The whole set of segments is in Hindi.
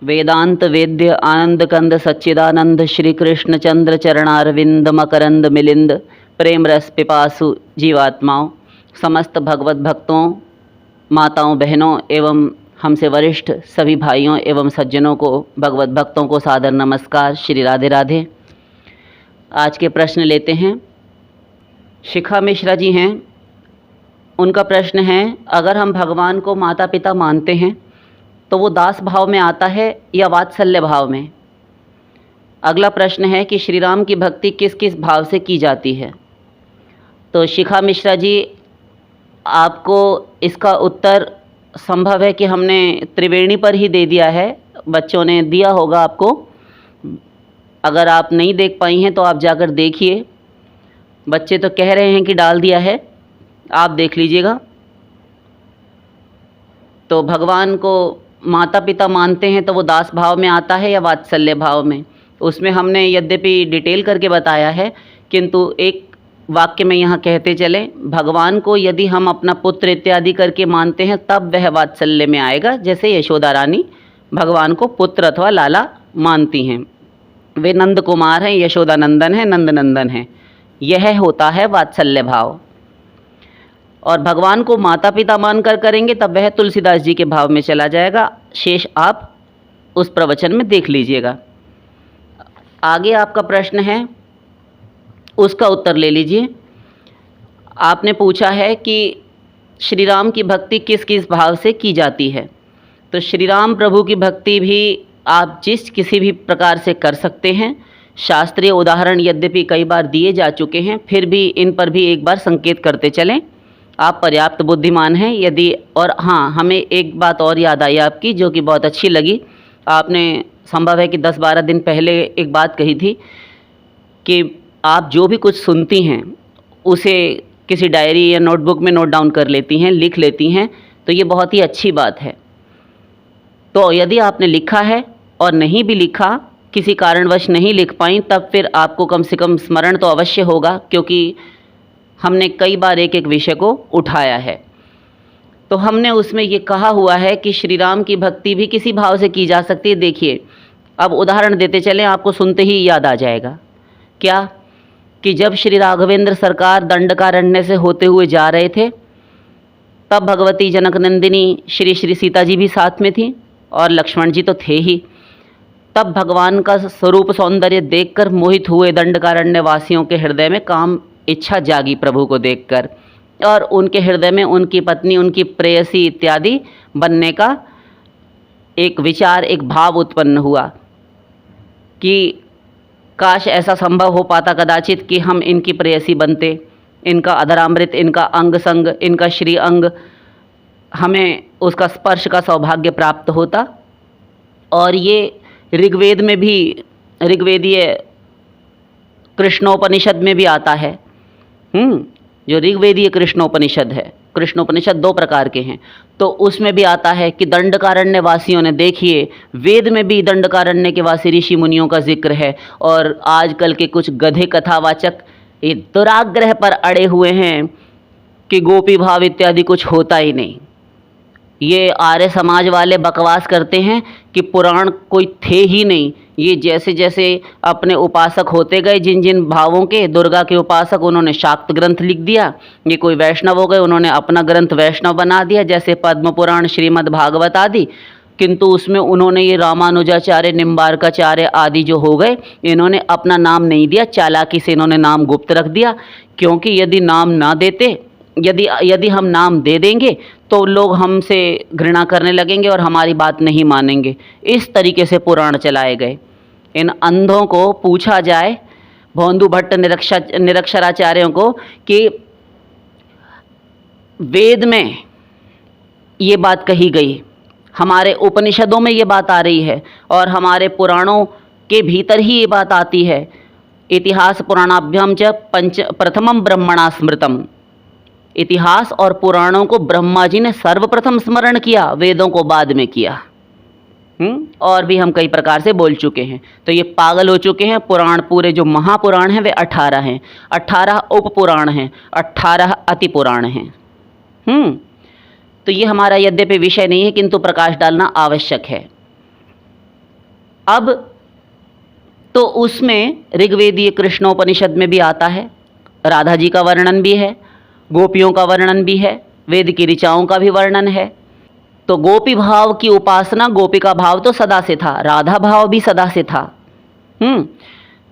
वेदांत वेद्य आनंद कंद सच्चिदानंद श्री कृष्ण चंद्र चरणारविंद मकरंद मिलिंद प्रेम रस पिपासु जीवात्माओं, समस्त भगवत भक्तों, माताओं, बहनों एवं हमसे वरिष्ठ सभी भाइयों एवं सज्जनों को, भगवत भक्तों को सादर नमस्कार। श्री राधे राधे। आज के प्रश्न लेते हैं। शिखा मिश्रा जी हैं, उनका प्रश्न है, अगर हम भगवान को माता पिता मानते हैं तो वो दास भाव में आता है या वात्सल्य भाव में? अगला प्रश्न है कि श्री राम की भक्ति किस किस भाव से की जाती है? तो शिखा मिश्रा जी, आपको इसका उत्तर संभव है कि हमने त्रिवेणी पर ही दे दिया है, बच्चों ने दिया होगा आपको। अगर आप नहीं देख पाई हैं तो आप जाकर देखिए। बच्चे तो कह रहे हैं कि डाल दिया है, आप देख लीजिएगा। तो भगवान को माता पिता मानते हैं तो वो दास भाव में आता है या वात्सल्य भाव में? उसमें हमने यद्यपि डिटेल करके बताया है, किंतु एक वाक्य में यहाँ कहते चलें, भगवान को यदि हम अपना पुत्र इत्यादि करके मानते हैं तब वह वात्सल्य में आएगा। जैसे यशोदा रानी भगवान को पुत्र अथवा लाला मानती हैं, वे नंद कुमार हैं, यशोदा नंदन हैं, नंद नंदन हैं, यह होता है वात्सल्य भाव। और भगवान को माता पिता मानकर करेंगे तब वह तुलसीदास जी के भाव में चला जाएगा। शेष आप उस प्रवचन में देख लीजिएगा। आगे आपका प्रश्न है, उसका उत्तर ले लीजिए। आपने पूछा है कि श्री राम की भक्ति किस किस भाव से की जाती है। तो श्री राम प्रभु की भक्ति भी आप किसी भी प्रकार से कर सकते हैं। शास्त्रीय उदाहरण यद्यपि कई बार दिए जा चुके हैं, फिर भी इन पर भी एक बार संकेत करते चलें। आप पर्याप्त बुद्धिमान हैं यदि। और हाँ, हमें एक बात और याद आई आपकी, जो कि बहुत अच्छी लगी। आपने संभव है कि 10-12 दिन पहले एक बात कही थी कि आप जो भी कुछ सुनती हैं उसे किसी डायरी या नोटबुक में नोट डाउन कर लेती हैं, लिख लेती हैं। तो ये बहुत ही अच्छी बात है। तो यदि आपने लिखा है और नहीं भी लिखा, किसी कारणवश नहीं लिख पाई, तब फिर आपको कम से कम स्मरण तो अवश्य होगा, क्योंकि हमने कई बार एक एक विषय को उठाया है। तो हमने उसमें ये कहा हुआ है कि श्री राम की भक्ति भी किसी भाव से की जा सकती है। देखिए, अब उदाहरण देते चलें, आपको सुनते ही याद आ जाएगा। क्या कि जब श्री राघवेंद्र सरकार दंडकारण्य से होते हुए जा रहे थे, तब भगवती जनकनंदिनी श्री श्री सीता जी भी साथ में थी और लक्ष्मण जी तो थे ही। तब भगवान का स्वरूप सौंदर्य देखकर मोहित हुए दंडकारण्य वासियों के हृदय में काम इच्छा जागी प्रभु को देखकर, और उनके हृदय में उनकी पत्नी, उनकी प्रेयसी इत्यादि बनने का एक विचार, एक भाव उत्पन्न हुआ कि काश ऐसा संभव हो पाता कदाचित कि हम इनकी प्रेयसी बनते, इनका अधरामृत, इनका अंग संग, इनका श्री अंग, हमें उसका स्पर्श का सौभाग्य प्राप्त होता। और ये ऋग्वेद में भी, ऋग्वेदीय कृष्णोपनिषद में भी आता है। जो ऋग्वेदीय कृष्णोपनिषद है, कृष्णोपनिषद 2 प्रकार के हैं, तो उसमें भी आता है कि दंडकारण्य वासियों ने, देखिए वेद में भी दंडकारण्य के वासी ऋषि मुनियों का जिक्र है। और आजकल के कुछ गधे कथावाचक ये दुराग्रह पर अड़े हुए हैं कि गोपी भाव इत्यादि कुछ होता ही नहीं। ये आर्य समाज वाले बकवास करते हैं कि पुराण कोई थे ही नहीं। ये जैसे जैसे अपने उपासक होते गए जिन जिन भावों के, दुर्गा के उपासक, उन्होंने शाक्त ग्रंथ लिख दिया। ये कोई वैष्णव हो गए, उन्होंने अपना ग्रंथ वैष्णव बना दिया, जैसे पद्म पुराण, श्रीमद् भागवत आदि। किंतु उसमें उन्होंने ये रामानुजाचार्य, निम्बार्काचार्य आदि जो हो गए, इन्होंने अपना नाम नहीं दिया, चालाकी से इन्होंने नाम गुप्त रख दिया। क्योंकि यदि नाम ना देते, यदि हम नाम दे देंगे तो लोग हमसे घृणा करने लगेंगे और हमारी बात नहीं मानेंगे। इस तरीके से पुराण चलाए गए। इन अंधों को पूछा जाए, भोंदू भट्ट निरक्षराचार्यों को, कि वेद में ये बात कही गई, हमारे उपनिषदों में ये बात आ रही है, और हमारे पुराणों के भीतर ही ये बात आती है। इतिहास पुराणाभ्याम च प्रथमम ब्रह्मणा स्मृतम। इतिहास और पुराणों को ब्रह्मा जी ने सर्वप्रथम स्मरण किया, वेदों को बाद में किया। और भी हम कई प्रकार से बोल चुके हैं। तो ये पागल हो चुके हैं। पुराण, पूरे जो महापुराण हैं वे 18 हैं, 18 उपपुराण हैं, 18 अति पुराण हैं। तो ये हमारा यद्यपि विषय नहीं है, किंतु प्रकाश डालना आवश्यक है। अब तो उसमें ऋग्वेदीय कृष्णोपनिषद में भी आता है, राधा जी का वर्णन भी है, गोपियों का वर्णन भी है, वेद की ऋचाओं का भी वर्णन है। तो गोपी भाव की उपासना, गोपिका भाव तो सदा से था, राधा भाव भी सदा से था।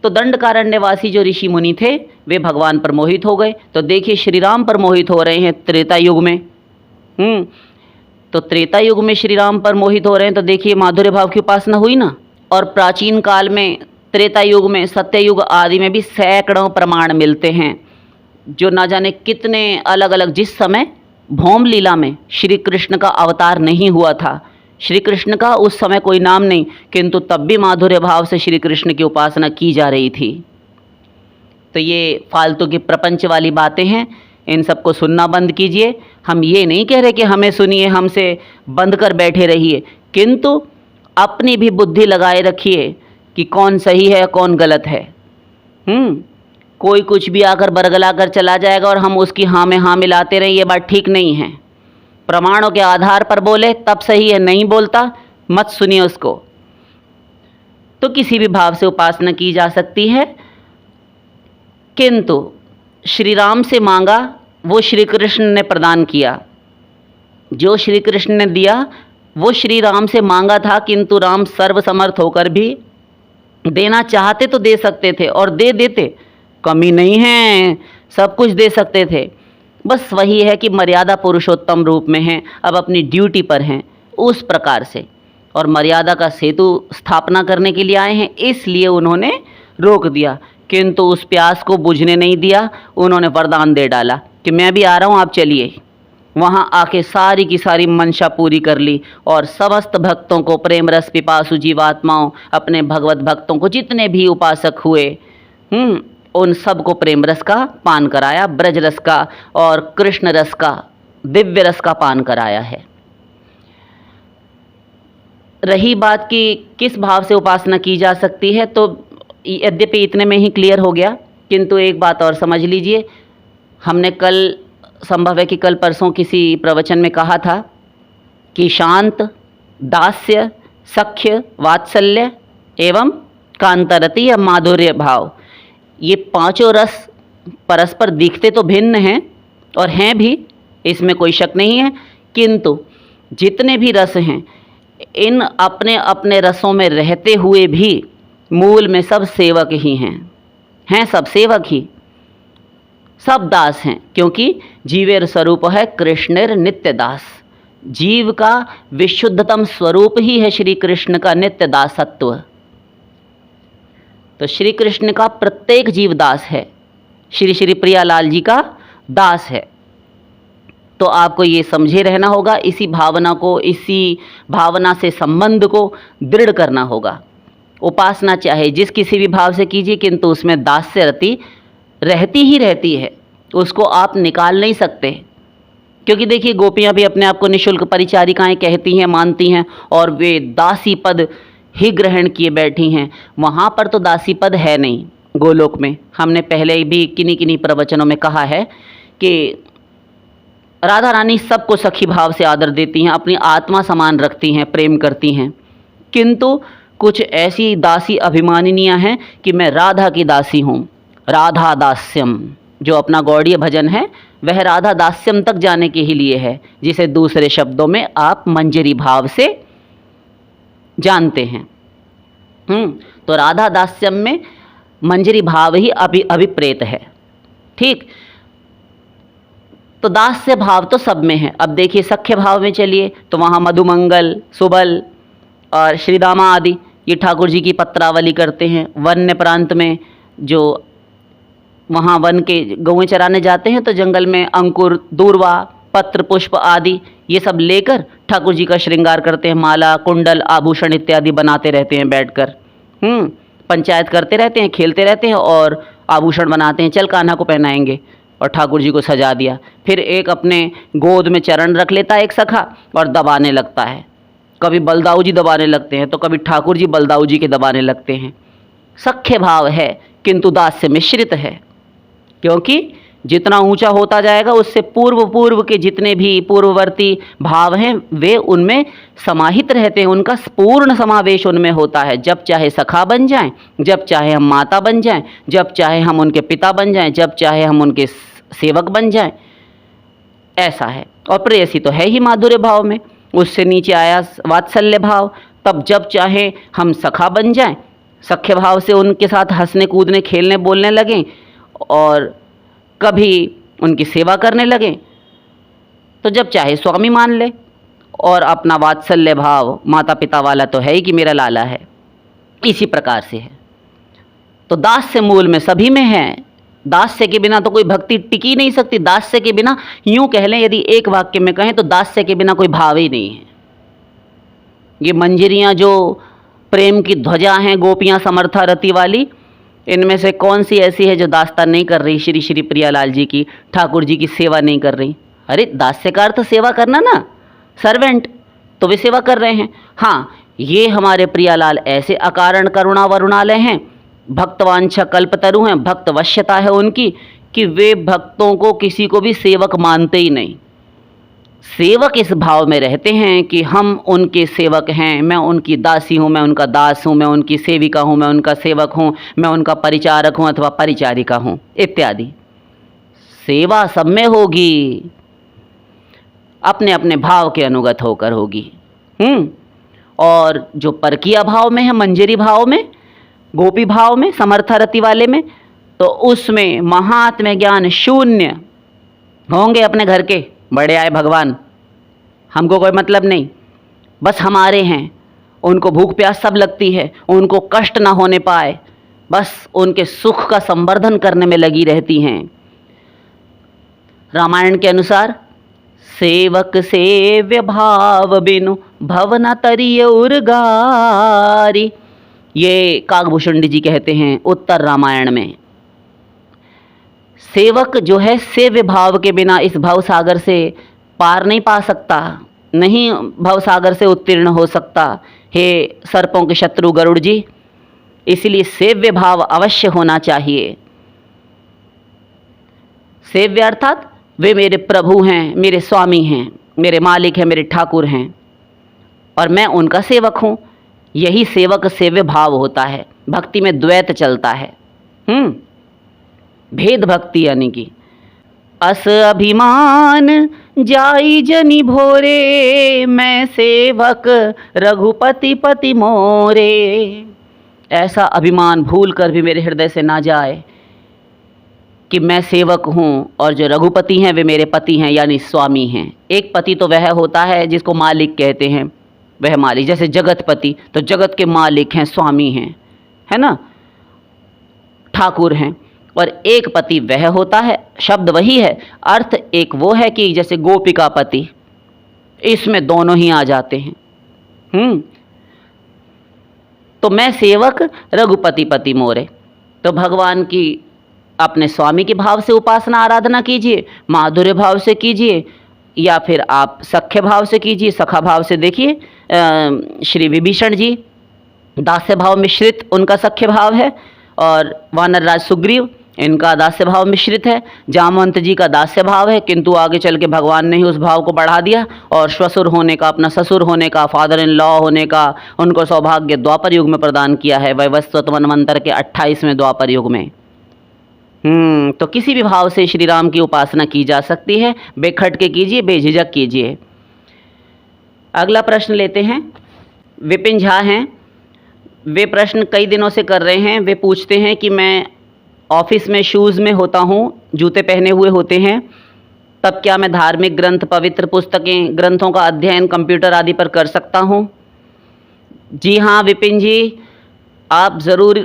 तो दंडकारण्यवासी जो ऋषि मुनि थे वे भगवान पर मोहित हो गए। तो देखिए श्री राम पर मोहित हो रहे हैं त्रेता युग में। तो त्रेता युग में श्री राम पर मोहित हो रहे हैं, तो देखिए माधुर्य भाव की उपासना हुई ना। और प्राचीन काल में त्रेता युग में, सत्य युग आदि में भी सैकड़ों प्रमाण मिलते हैं, जो ना जाने कितने अलग अलग, जिस समय भौम लीला में श्री कृष्ण का अवतार नहीं हुआ था, श्री कृष्ण का उस समय कोई नाम नहीं, किंतु तब भी माधुर्य भाव से श्री कृष्ण की उपासना की जा रही थी। तो ये फालतू की प्रपंच वाली बातें हैं, इन सबको सुनना बंद कीजिए। हम ये नहीं कह रहे कि हमें सुनिए, हमसे बंद कर बैठे रहिए, किंतु अपनी भी बुद्धि लगाए रखिए कि कौन सही है कौन गलत है। कोई कुछ भी आकर बरगला कर चला जाएगा और हम उसकी हाँ में हाँ मिलाते रहें, ये बात ठीक नहीं है। प्रमाणों के आधार पर बोले तब सही है, नहीं बोलता मत सुनिए उसको। तो किसी भी भाव से उपासना की जा सकती है, किंतु श्री राम से मांगा वो श्री कृष्ण ने प्रदान किया, जो श्री कृष्ण ने दिया वो श्री राम से मांगा था, किंतु राम सर्वसमर्थ होकर भी देना चाहते तो दे सकते थे और दे देते, कमी नहीं है, सब कुछ दे सकते थे। बस वही है कि मर्यादा पुरुषोत्तम रूप में हैं, अब अपनी ड्यूटी पर हैं उस प्रकार से, और मर्यादा का सेतु स्थापना करने के लिए आए हैं, इसलिए उन्होंने रोक दिया। किंतु उस प्यास को बुझने नहीं दिया, उन्होंने वरदान दे डाला कि मैं भी आ रहा हूँ, आप चलिए। वहाँ आके सारी की सारी मंशा पूरी कर ली और समस्त भक्तों को, प्रेम रस पिपासु जीवात्माओं, अपने भगवत भक्तों को, जितने भी उपासक हुए, उन सब को प्रेम रस का पान कराया, ब्रज रस का और कृष्ण रस का, दिव्य रस का पान कराया है। रही बात कि किस भाव से उपासना की जा सकती है, तो यद्यपि इतने में ही क्लियर हो गया, किंतु एक बात और समझ लीजिए। हमने कल, संभव है कि कल परसों किसी प्रवचन में कहा था कि शांत, दास्य, सख्य, वात्सल्य एवं कांतरति या माधुर्य भाव, ये पांचों रस परस्पर दिखते तो भिन्न हैं और हैं भी, इसमें कोई शक नहीं है, किंतु जितने भी रस हैं, इन अपने अपने रसों में रहते हुए भी मूल में सब सेवक ही हैं सब सेवक ही, सब दास हैं, क्योंकि जीवेर स्वरूप है कृष्णेर नित्य दास। जीव का विशुद्धतम स्वरूप ही है श्री कृष्ण का नित्य दासत्व। तो श्री कृष्ण का प्रत्येक जीव दास है, श्री श्री प्रियालाल जी का दास है। तो आपको ये समझे रहना होगा, इसी भावना को, इसी भावना से संबंध को दृढ़ करना होगा। उपासना चाहे जिस किसी भी भाव से कीजिए, किंतु उसमें दास्य रति रहती ही रहती है, उसको आप निकाल नहीं सकते। क्योंकि देखिए गोपियाँ भी अपने आप को निःशुल्क परिचारिकाएं कहती हैं, मानती हैं, और वे दासी पद ही ग्रहण किए बैठी हैं। वहाँ पर तो दासी पद है नहीं गोलोक में। हमने पहले भी किन्हीं किन्हीं प्रवचनों में कहा है कि राधा रानी सबको सखी भाव से आदर देती हैं, अपनी आत्मा समान रखती हैं, प्रेम करती हैं, किंतु कुछ ऐसी दासी अभिमानिनियाँ हैं कि मैं राधा की दासी हूँ। राधा दास्यम, जो अपना गौड़ीय भजन है, वह राधा दास्यम तक जाने के ही लिए है, जिसे दूसरे शब्दों में आप मंजरी भाव से जानते हैं। तो राधा दास्यम में मंजरी भाव ही अभिप्रेत है, ठीक। तो दास्य भाव तो सब में है। अब देखिए सख्य भाव में चलिए तो वहाँ मधुमंगल, सुबल और श्रीदामा आदि ये ठाकुर जी की पत्रावली करते हैं। वन्य प्रांत में जो वहाँ वन के गौएं चराने जाते हैं तो जंगल में अंकुर, दूर्वा, पत्र, पुष्प आदि ये सब लेकर ठाकुर जी का श्रृंगार करते हैं। माला, कुंडल, आभूषण इत्यादि बनाते रहते हैं बैठकर। पंचायत करते रहते हैं, खेलते रहते हैं और आभूषण बनाते हैं। चल कान्हा को पहनाएंगे और ठाकुर जी को सजा दिया। फिर एक अपने गोद में चरण रख लेता है एक सखा और दबाने लगता है। कभी बलदाऊ जी दबाने लगते हैं तो कभी ठाकुर जी बलदाऊ जी के दबाने लगते हैं। सख्य भाव है किंतु दास्य मिश्रित है, क्योंकि जितना ऊंचा होता जाएगा उससे पूर्व पूर्व के जितने भी पूर्ववर्ती भाव हैं वे उनमें समाहित रहते हैं, उनका पूर्ण समावेश उनमें होता है। जब चाहे सखा बन जाएं, जब चाहे हम माता बन जाएं, जब चाहे हम उनके पिता बन जाएं, जब चाहे हम उनके सेवक बन जाएं, ऐसा है। और प्रेयसी तो है ही माधुर्य भाव में, उससे नीचे आया वात्सल्य भाव। तब जब चाहे हम सखा बन जाएं, सख्य भाव से उनके साथ हंसने कूदने खेलने बोलने लगें और कभी उनकी सेवा करने लगें, तो जब चाहे स्वामी मान ले। और अपना वात्सल्य भाव माता पिता वाला तो है ही कि मेरा लाला है, इसी प्रकार से है। तो दास्य मूल में सभी में है। दास्य के बिना तो कोई भक्ति टिकी नहीं सकती। दास्य के बिना, यूं कह लें यदि एक वाक्य में कहें तो दास्य के बिना कोई भाव ही नहीं है। ये मंजरियां जो प्रेम की ध्वजा हैं, गोपियां समर्था रति वाली, इनमें से कौन सी ऐसी है जो दास्ता नहीं कर रही श्री श्री प्रियालाल जी की, ठाकुर जी की सेवा नहीं कर रही? अरे दास्य का अर्थ सेवा करना ना, सर्वेंट, तो वे सेवा कर रहे हैं। हाँ, ये हमारे प्रियालाल ऐसे अकारण करुणा वरुणालय हैं, भक्तवांछा कल्पतरु हैं, भक्त वश्यता है उनकी कि वे भक्तों को किसी को भी सेवक मानते ही नहीं। सेवक इस भाव में रहते हैं कि हम उनके सेवक हैं, मैं उनकी दासी हूँ, मैं उनका दास हूँ, मैं उनकी सेविका हूँ, मैं उनका सेवक हूँ, मैं उनका परिचारक हूँ अथवा परिचारिका हूँ इत्यादि। सेवा सब में होगी, अपने अपने भाव के अनुगत होकर होगी। और जो परकीय भाव में है, मंजरी भाव में, गोपी भाव में, समर्थारति वाले में, तो उसमें महात्म्य ज्ञान शून्य होंगे। अपने घर के बड़े आए भगवान, हमको कोई मतलब नहीं, बस हमारे हैं। उनको भूख प्यास सब लगती है, उनको कष्ट ना होने पाए, बस उनके सुख का संवर्धन करने में लगी रहती हैं। रामायण के अनुसार सेवक सेव्य भाव बिनु भवन तरिय उर्गारी, ये काकभूषुंडी जी कहते हैं उत्तर रामायण में। सेवक जो है सेव्य भाव के बिना इस भवसागर से पार नहीं पा सकता, नहीं भवसागर से उत्तीर्ण हो सकता। हे सर्पों के शत्रु गरुड़ जी, इसलिए सेव्य भाव अवश्य होना चाहिए। सेव्य अर्थात वे मेरे प्रभु हैं, मेरे स्वामी हैं, मेरे मालिक हैं, मेरे ठाकुर हैं और मैं उनका सेवक हूँ। यही सेवक सेव्य भाव होता है। भक्ति में द्वैत चलता है, भेद भक्ति, यानी कि अस अभिमान जाई जनि भोरे, मैं सेवक रघुपति पति मोरे। ऐसा अभिमान भूल कर भी मेरे हृदय से ना जाए कि मैं सेवक हूँ और जो रघुपति हैं वे मेरे पति हैं, यानी स्वामी हैं। एक पति तो वह होता है जिसको मालिक कहते हैं, वह मालिक, जैसे जगतपति तो जगत के मालिक हैं, स्वामी हैं, है ना, ठाकुर हैं। और एक पति वह होता है, शब्द वही है, अर्थ एक वो है कि जैसे गोपिका पति, इसमें दोनों ही आ जाते हैं। तो मैं सेवक रघुपति पति मोरे। तो भगवान की अपने स्वामी के भाव से उपासना आराधना कीजिए, माधुर्य भाव से कीजिए, या फिर आप सख्य भाव से कीजिए, सखा भाव से। देखिए श्री विभीषण जी दास्य भाव मिश्रित उनका सख्य भाव है, और वानरराज सुग्रीव इनका दास्य भाव मिश्रित है। जामवंत जी का दास्य भाव है, किंतु आगे चल के भगवान ने ही उस भाव को बढ़ा दिया और श्वशुर होने का, अपना ससुर होने का, फादर इन लॉ होने का उनको सौभाग्य द्वापर युग में प्रदान किया है, वैवस्वत मनवंतर के 28वें द्वापर युग में। तो किसी भी भाव से श्री राम की उपासना की जा सकती है, बेखट के कीजिए, बेझिझक कीजिए। अगला प्रश्न लेते हैं। विपिन झा हैं, वे प्रश्न कई दिनों से कर रहे हैं। वे पूछते हैं कि मैं ऑफिस में शूज़ में होता हूँ, जूते पहने हुए होते हैं, तब क्या मैं धार्मिक ग्रंथ, पवित्र पुस्तकें, ग्रंथों का अध्ययन कंप्यूटर आदि पर कर सकता हूँ? जी हाँ विपिन जी, आप ज़रूर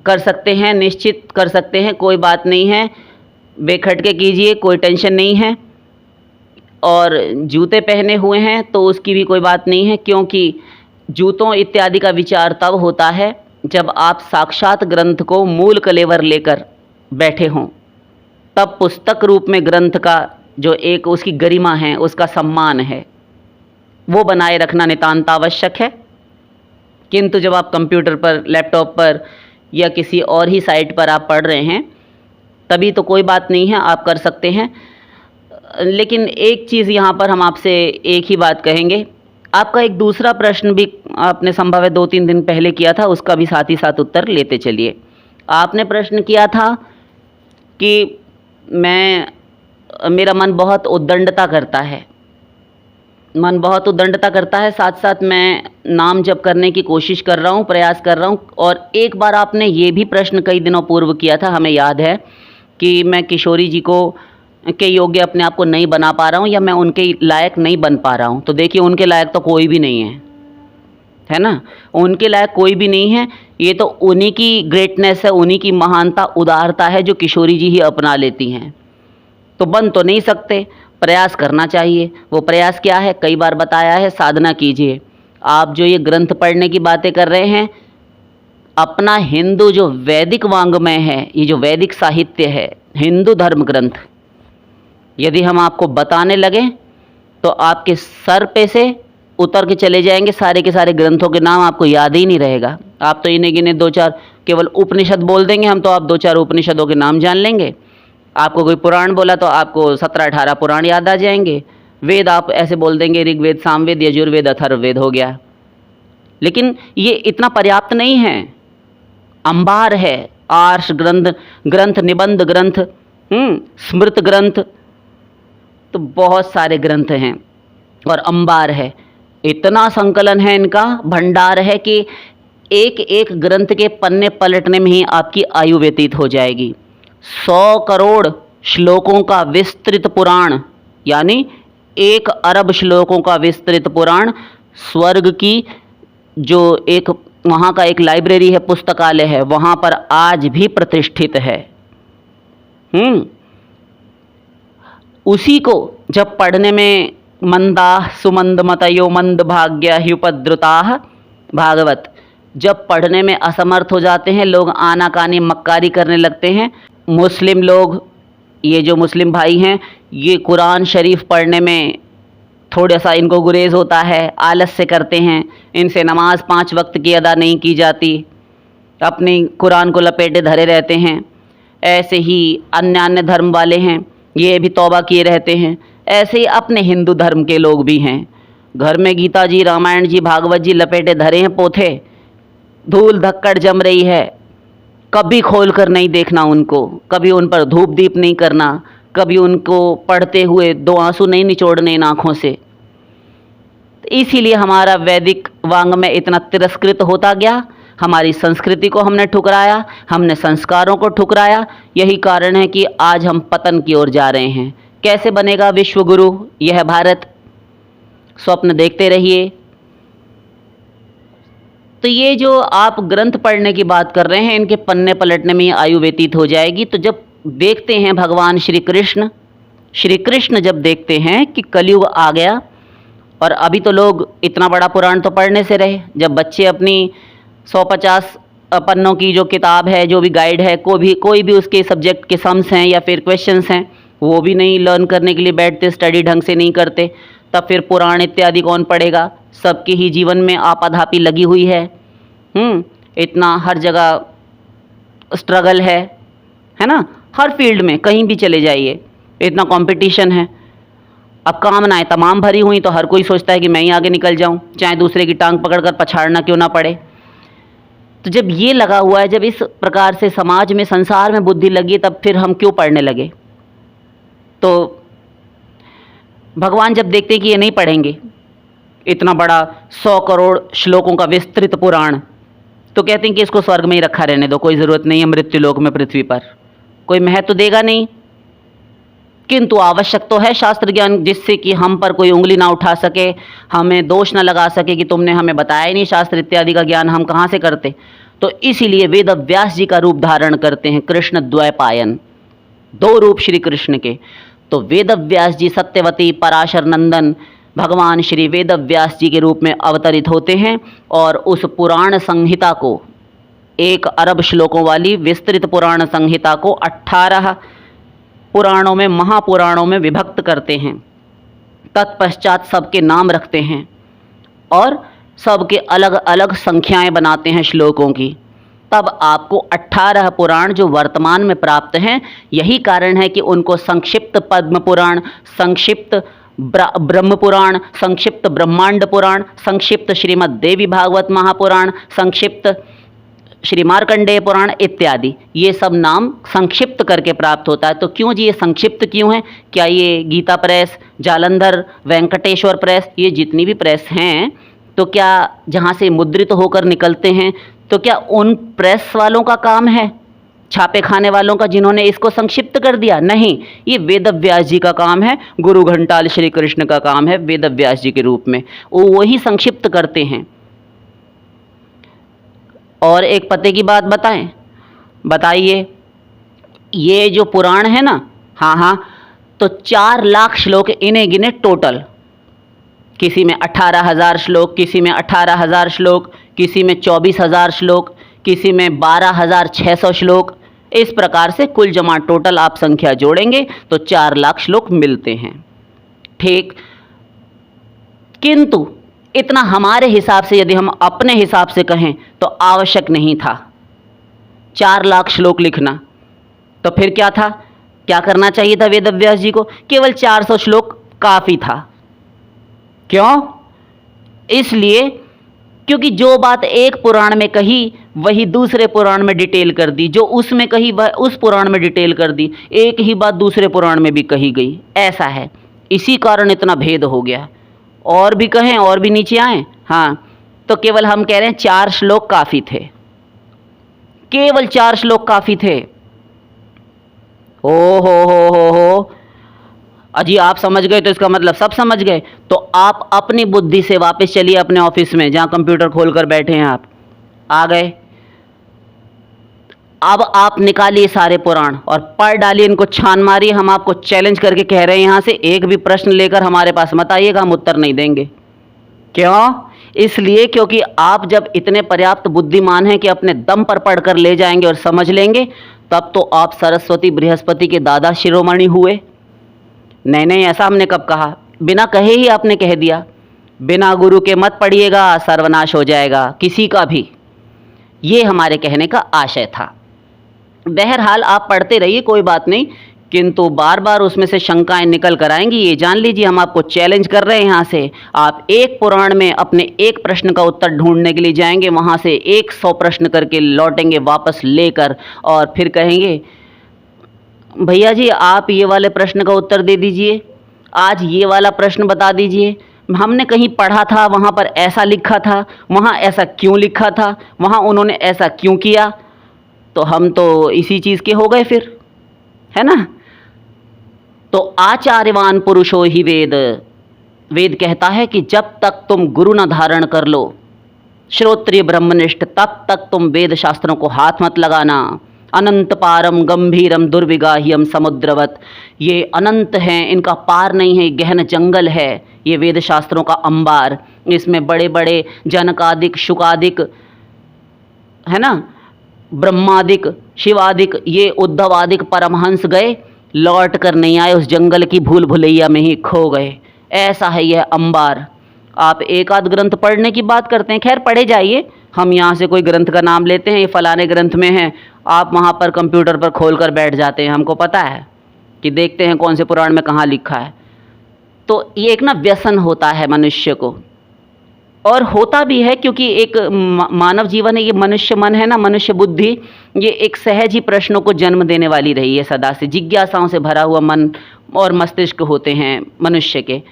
कर सकते हैं, निश्चित कर सकते हैं, कोई बात नहीं है, बेखट के कीजिए, कोई टेंशन नहीं है। और जूते पहने हुए हैं तो उसकी भी कोई बात नहीं है, क्योंकि जूतों इत्यादि का विचार तब होता है जब आप साक्षात ग्रंथ को मूल कलेवर लेकर बैठे हों, तब पुस्तक रूप में ग्रंथ का जो एक उसकी गरिमा है, उसका सम्मान है, वो बनाए रखना नितांत आवश्यक है। किंतु जब आप कंप्यूटर पर, लैपटॉप पर या किसी और ही साइट पर आप पढ़ रहे हैं, तभी तो कोई बात नहीं है, आप कर सकते हैं। लेकिन एक चीज़ यहाँ पर हम आपसे एक ही बात कहेंगे, आपका एक दूसरा प्रश्न भी आपने संभव है 2-3 दिन पहले किया था, उसका भी साथ ही साथ उत्तर लेते चलिए। आपने प्रश्न किया था कि मेरा मन बहुत उद्दंडता करता है, मन बहुत उद्दंडता करता है, साथ साथ मैं नाम जप करने की कोशिश कर रहा हूँ, प्रयास कर रहा हूँ। और एक बार आपने ये भी प्रश्न कई दिनों पूर्व किया था, हमें याद है, कि मैं किशोरी जी को के योग्य अपने आप को नहीं बना पा रहा हूँ, या मैं उनके लायक नहीं बन पा रहा हूँ। तो देखिए, उनके लायक तो कोई भी नहीं है ना, उनके लायक कोई भी नहीं है। ये तो उन्हीं की ग्रेटनेस है, उन्हीं की महानता, उदारता है, जो किशोरी जी ही अपना लेती हैं। तो बन तो नहीं सकते, प्रयास करना चाहिए। वो प्रयास क्या है, कई बार बताया है, साधना कीजिए। आप जो ये ग्रंथ पढ़ने की बातें कर रहे हैं, अपना हिंदू जो वैदिक वांग्मय है, ये जो वैदिक साहित्य है, हिंदू धर्म ग्रंथ, यदि हम आपको बताने लगें तो आपके सर पे से उतर के चले जाएंगे, सारे के सारे ग्रंथों के नाम आपको याद ही नहीं रहेगा। आप तो इन्हें गिने 2-4 केवल उपनिषद बोल देंगे हम, तो आप 2-4 उपनिषदों के नाम जान लेंगे। आपको कोई पुराण बोला तो आपको 17-18 पुराण याद आ जाएंगे। वेद आप ऐसे बोल देंगे, ऋग्वेद, सामवेद, यजुर्वेद, अथर्ववेद हो गया। लेकिन ये इतना पर्याप्त नहीं है, अंबार है, आर्ष ग्रंथ, निबंध ग्रंथ, स्मृत ग्रंथ, तो बहुत सारे ग्रंथ हैं और अंबार है। इतना संकलन है, इनका भंडार है कि एक एक ग्रंथ के पन्ने पलटने में ही आपकी आयु व्यतीत हो जाएगी। 100 करोड़ श्लोकों का विस्तृत पुराण, यानी 1 अरब श्लोकों का विस्तृत पुराण, स्वर्ग की जो एक वहाँ का एक लाइब्रेरी है, पुस्तकालय है, वहाँ पर आज भी प्रतिष्ठित है। उसी को जब पढ़ने में मंदा सुमंद मतयो मंद भाग्य ह्युपद्रुताः भागवत, जब पढ़ने में असमर्थ हो जाते हैं लोग, आनाकानी मक्कारी करने लगते हैं। मुस्लिम लोग, ये जो मुस्लिम भाई हैं, ये कुरान शरीफ पढ़ने में थोड़ा सा इनको गुरेज होता है, आलस से करते हैं, इनसे नमाज 5 वक्त की अदा नहीं की जाती, अपनी कुरान को लपेटे धरे रहते हैं। ऐसे ही अन्य धर्म वाले हैं, ये भी तौबा किए रहते हैं। ऐसे ही अपने हिंदू धर्म के लोग भी हैं, घर में गीता जी, रामायण जी, भागवत जी लपेटे धरे हैं पोथे, धूल धक्कड़ जम रही है, कभी खोल कर नहीं देखना उनको, कभी उन पर धूप दीप नहीं करना, कभी उनको पढ़ते हुए 2 आंसू नहीं निचोड़ने इन आँखों से। इसीलिए हमारा वैदिक वांग्मय इतना तिरस्कृत होता गया, हमारी संस्कृति को हमने ठुकराया, हमने संस्कारों को ठुकराया। यही कारण है कि आज हम पतन की ओर जा रहे हैं। कैसे बनेगा विश्व गुरु यह भारत, स्वप्न देखते रहिए। तो ये जो आप ग्रंथ पढ़ने की बात कर रहे हैं, इनके पन्ने पलटने में आयु व्यतीत हो जाएगी। तो जब देखते हैं भगवान श्री कृष्ण जब देखते हैं कि कलयुग आ गया, और अभी तो लोग इतना बड़ा पुराण तो पढ़ने से रहे, जब बच्चे अपनी 150 पन्नों की जो किताब है, जो भी गाइड है, कोई भी उसके सब्जेक्ट के सम्स हैं या फिर क्वेश्चंस हैं, वो भी नहीं लर्न करने के लिए बैठते, स्टडी ढंग से नहीं करते, तब फिर पुराण इत्यादि कौन पढ़ेगा। सबके ही जीवन में आपाधापी लगी हुई है। इतना हर जगह स्ट्रगल है ना, हर फील्ड में कहीं भी चले जाइए इतना कंपटीशन है। अब कामनाएं तमाम भरी हुई, तो हर कोई सोचता है कि मैं ही आगे निकल जाऊं, चाहे दूसरे की टांग पकड़कर पछाड़ना क्यों ना पड़े। तो जब ये लगा हुआ है, जब इस प्रकार से समाज में, संसार में बुद्धि लगी, तब फिर हम क्यों पढ़ने लगे। तो भगवान जब देखते कि ये नहीं पढ़ेंगे इतना बड़ा 100 करोड़ श्लोकों का विस्तृत पुराण, तो कहते हैं कि इसको स्वर्ग में ही रखा रहने दो, कोई ज़रूरत नहीं है मृत्युलोक में, पृथ्वी पर कोई महत्व देगा नहीं। किंतु आवश्यक तो है शास्त्र ज्ञान, जिससे कि हम पर कोई उंगली ना उठा सके, हमें दोष ना लगा सके कि तुमने हमें बताया ही नहीं, शास्त्र इत्यादि का ज्ञान हम कहाँ से करते। तो इसीलिए वेद व्यास जी का रूप धारण करते हैं कृष्ण द्वैपायन, 2 रूप श्री कृष्ण के। तो वेद व्यास जी सत्यवती पराशर नंदन भगवान श्री वेद व्यास जी के रूप में अवतरित होते हैं, और उस पुराण संहिता को, 1 अरब श्लोकों वाली विस्तृत पुराण संहिता को 18 पुराणों में, महापुराणों में विभक्त करते हैं। तत्पश्चात सबके नाम रखते हैं और सबके अलग अलग संख्याएं बनाते हैं श्लोकों की। तब आपको 18 पुराण जो वर्तमान में प्राप्त हैं, यही कारण है कि उनको संक्षिप्त पद्म पुराण, संक्षिप्त ब्रह्म पुराण, संक्षिप्त ब्रह्मांड पुराण, संक्षिप्त श्रीमद् देवी भागवत महापुराण, संक्षिप्त श्री मार्कंडेय पुराण इत्यादि, ये सब नाम संक्षिप्त करके प्राप्त होता है। तो क्यों जी ये संक्षिप्त क्यों है? क्या ये गीता प्रेस, जालंधर, वेंकटेश्वर प्रेस, ये जितनी भी प्रेस हैं, तो क्या जहाँ से मुद्रित होकर निकलते हैं, तो क्या उन प्रेस वालों का काम है, छापे खाने वालों का, जिन्होंने इसको संक्षिप्त कर दिया? नहीं, ये वेद व्यास जी का काम है, गुरु घंटाल श्री कृष्ण का काम है वेद व्यास जी के रूप में, वो वही संक्षिप्त करते हैं। और एक पते की बात बताएं, बताइए, ये जो पुराण है ना, हाँ, तो 4 लाख श्लोक इन्हें गिने टोटल, किसी में 18,000 श्लोक, किसी में 18,000 श्लोक, किसी में 24,000 श्लोक, किसी में 12,600 श्लोक, इस प्रकार से कुल जमा टोटल आप संख्या जोड़ेंगे तो 4 लाख श्लोक मिलते हैं। ठीक, किंतु इतना हमारे हिसाब से, यदि हम अपने हिसाब से कहें तो आवश्यक नहीं था 4 लाख श्लोक लिखना। तो फिर क्या था, क्या करना चाहिए था वेद व्यास जी को? केवल 400 श्लोक काफ़ी था। क्यों? इसलिए क्योंकि जो बात एक पुराण में कही वही दूसरे पुराण में डिटेल कर दी, जो उसमें कही वह उस पुराण में डिटेल कर दी, एक ही बात दूसरे पुराण में भी कही गई, ऐसा है। इसी कारण इतना भेद हो गया। और भी कहें, और भी नीचे आएं, हाँ, तो केवल हम कह रहे हैं 4 श्लोक काफ़ी थे, केवल 4 श्लोक काफ़ी थे। ओ हो, अजी आप समझ गए तो इसका मतलब सब समझ गए। तो आप अपनी बुद्धि से वापस चलिए अपने ऑफिस में, जहाँ कंप्यूटर खोलकर बैठे हैं आप, आ गए। अब आप निकालिए सारे पुराण और पढ़ डालिए, इनको छान मारिए। हम आपको चैलेंज करके कह रहे हैं, यहाँ से एक भी प्रश्न लेकर हमारे पास मत आइएगा, हम उत्तर नहीं देंगे। क्यों? इसलिए क्योंकि आप जब इतने पर्याप्त बुद्धिमान हैं कि अपने दम पर पढ़कर ले जाएंगे और समझ लेंगे, तब तो आप सरस्वती बृहस्पति के दादा शिरोमणि हुए। नहीं, ऐसा हमने कब कहा? बिना कहे ही आपने कह दिया, बिना गुरु के मत पढ़िएगा, सर्वनाश हो जाएगा किसी का भी। ये हमारे कहने का आशय था। बहरहाल आप पढ़ते रहिए, कोई बात नहीं, किंतु बार बार उसमें से शंकाएं निकल कर आएंगी, ये जान लीजिए। हम आपको चैलेंज कर रहे हैं। यहाँ से आप एक पुराण में अपने एक प्रश्न का उत्तर ढूंढने के लिए जाएंगे, वहाँ से 100 प्रश्न करके लौटेंगे वापस लेकर, और फिर कहेंगे भैया जी आप ये वाले प्रश्न का उत्तर दे दीजिए, आज ये वाला प्रश्न बता दीजिए, हमने कहीं पढ़ा था, वहाँ पर ऐसा लिखा था, वहाँ ऐसा क्यों लिखा था, वहाँ उन्होंने ऐसा क्यों किया। तो हम तो इसी चीज़ के हो गए फिर, है ना। तो आचार्यवान पुरुषो ही वेद, वेद कहता है कि जब तक तुम गुरु न धारण कर लो, श्रोत्रिय ब्रह्मनिष्ठ, तब तक तुम वेद शास्त्रों को हाथ मत लगाना। अनंत पारम गंभीरम दुर्विगाह्यम समुद्रवत, ये अनंत हैं, इनका पार नहीं है, गहन जंगल है ये वेद शास्त्रों का अंबार। इसमें बड़े बड़े जनकादिक, शुकादिक, है ना, ब्रह्मादिक, शिवादिक, ये उद्धवादिक परमहंस गए, लौट कर नहीं आए, उस जंगल की भूल भुलैया में ही खो गए। ऐसा है यह अंबार। आप एक आध ग्रंथ पढ़ने की बात करते हैं, खैर पढ़े जाइए, हम यहाँ से कोई ग्रंथ का नाम लेते हैं, ये फलाने ग्रंथ में है, आप वहाँ पर कंप्यूटर पर खोल कर बैठ जाते हैं, हमको पता है कि देखते हैं कौन से पुराण में कहाँ लिखा है। तो ये एक ना व्यसन होता है मनुष्य को, और होता भी है क्योंकि एक मानव जीवन है, ये मनुष्य मन है ना, मनुष्य बुद्धि, ये एक सहज ही प्रश्नों को जन्म देने वाली रही है सदा से। जिज्ञासाओं से भरा हुआ मन और मस्तिष्क होते हैं मनुष्य के,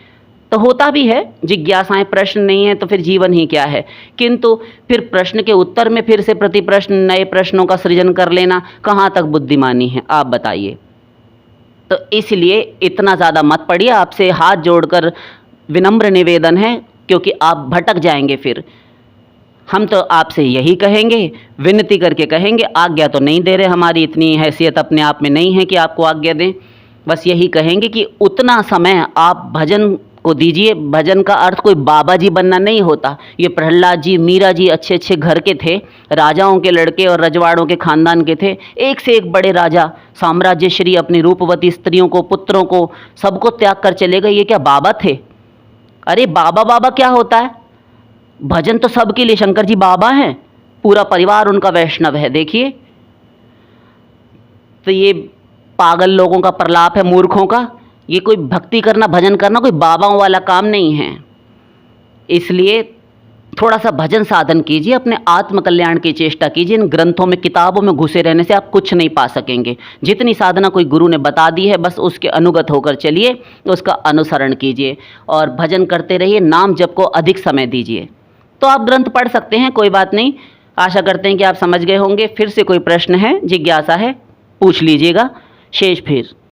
तो होता भी है जिज्ञासाएं। प्रश्न नहीं है तो फिर जीवन ही क्या है। किंतु फिर प्रश्न के उत्तर में फिर से प्रति प्रश्न नए प्रश्नों का सृजन कर लेना कहाँ तक बुद्धिमानी है, आप बताइए। तो इसलिए इतना ज़्यादा मत पढ़िए, आपसे हाथ जोड़कर विनम्र निवेदन है, क्योंकि आप भटक जाएंगे फिर। हम तो आपसे यही कहेंगे, विनती करके कहेंगे, आज्ञा तो नहीं दे रहे, हमारी इतनी हैसियत अपने आप में नहीं है कि आपको आज्ञा दें। बस यही कहेंगे कि उतना समय आप भजन को दीजिए। भजन का अर्थ कोई बाबा जी बनना नहीं होता। ये प्रहलाद जी, मीरा जी अच्छे अच्छे घर के थे, राजाओं के लड़के और रजवाड़ों के खानदान के थे, एक से एक बड़े राजा, साम्राज्यश्री, अपनी रूपवती स्त्रियों को, पुत्रों को, सबको त्याग कर चले गए। ये क्या बाबा थे? अरे बाबा बाबा क्या होता है? भजन तो सबके लिए, शंकर जी बाबा हैं, पूरा परिवार उनका वैष्णव है। देखिए, तो ये पागल लोगों का प्रलाप है, मूर्खों का। ये कोई भक्ति करना, भजन करना कोई बाबाओं वाला काम नहीं है। इसलिए थोड़ा सा भजन साधन कीजिए, अपने आत्म कल्याण की चेष्टा कीजिए। इन ग्रंथों में, किताबों में घुसे रहने से आप कुछ नहीं पा सकेंगे। जितनी साधना कोई गुरु ने बता दी है, बस उसके अनुगत होकर चलिए, उसका अनुसरण कीजिए और भजन करते रहिए। नाम जप को अधिक समय दीजिए। तो आप ग्रंथ पढ़ सकते हैं, कोई बात नहीं। आशा करते हैं कि आप समझ गए होंगे। फिर से कोई प्रश्न है, जिज्ञासा है, पूछ लीजिएगा। शेष फिर